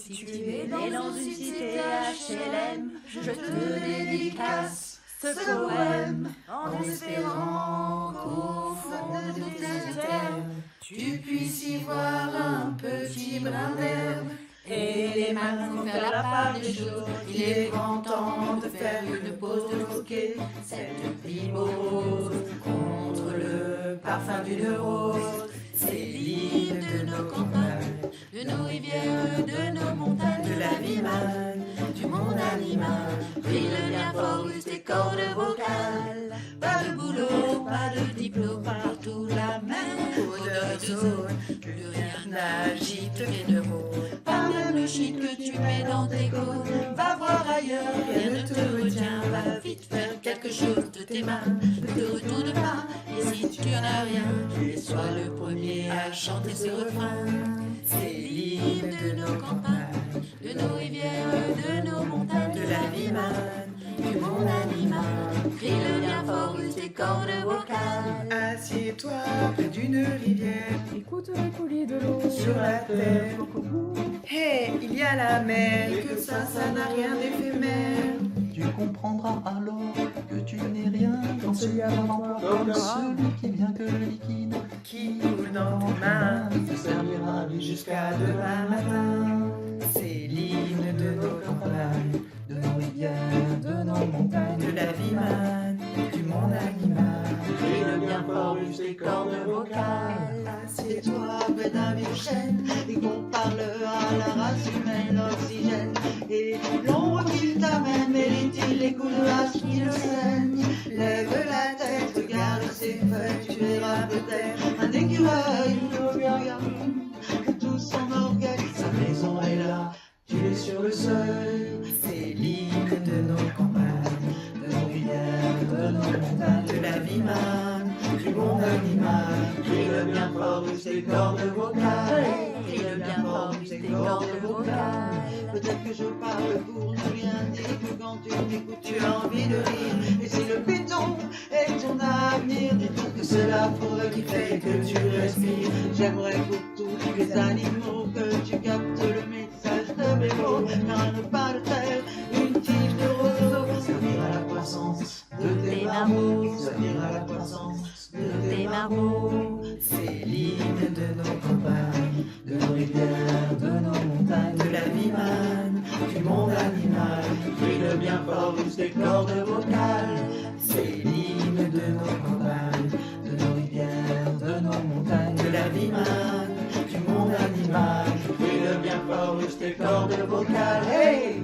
Si tu es né dans une cité HLM, je te dédicace ce poème en espérant qu'au fond de tes termes, tu puisses y voir un petit brin d'herbe. Et les mains pour faire la part des choses, il est grand temps de faire une pause, de troquer cette primrose contre le parfum d'une rose. C'est l'hymne de nos campagnes, de nos rivières, de nos montagnes, de la vie manne, du monde animal. Brille le lien fort juste tes cordes vocales. Pas de boulot, pas de diplôme, partout la même odeur de zone. Plus rien n'agite les neurones, pas même le shit que tu mets dans tes côtes. Va voir ailleurs, rien ne te retient. Va vite faire quelque chose de tes mains, ne te retourne pas. Et si tu n'en as rien, sois le premier à chanter ce refrain. C'est l'hymne de nos campagnes, de nos rivières, de nos montagnes, de la vie manne, du monde animal. Crie le bien fort, use tes cordes vocales. Assieds-toi près d'une rivière, Écoute le coulis de l'eau sur la terre. Hey, il y a la mer, et que ça n'a rien d'éphémère. Tu comprendras alors que tu n'es rien dans ce avant comme celui qui vient que le liquide Qui coule dans tes mains te servira jusqu'à demain matin. C'est l'hymne de nos campagnes, de nos rivières, de nos montagnes, de la vie manne, du monde animal. Crie le bien fort, use tes cordes vocales. Assieds-toi près d'un vieux chêne et compare-le à la race humaine, l'oxygène et l'ombre qu'il t'amène, mérite-t-il les coups de hache qui le saignent? Lève la tête, regarde ses feuilles, tu verras peut-être un écureuil, une aubergine, que tout son orgueil, sa maison est là, tu es sur le seuil. C'est l'hymne de nos campagnes, de nos rivières, de nos montagnes, de la vie manne, du monde animal. Crie le bien fort, use tes cordes vocales. Crie le bien fort, use tes cordes vocales. Peut-être que je parle pour ne rien dire, que quand tu m'écoutes tu as envie de rire. Et si le béton est ton avenir, dis-toi que c'est la forêt qui fait que tu respires. J'aimerais pour tous les animaux que tu captes le message de mes mots, car ne pas de terre, une tige de roseau, servir à la croissance de tes marmots, servir à la croissance de tes marmots. C'est l'hymne de nos campagnes, De nos rivières, de nos montagnes, de la vie manne, du monde animal. crie le bien fort, use tes cordes vocales. C'est l'hymne de nos campagnes, De nos rivières, de nos montagnes, de la vie manne, du monde animal. crie le bien fort, use tes cordes vocales. Hey!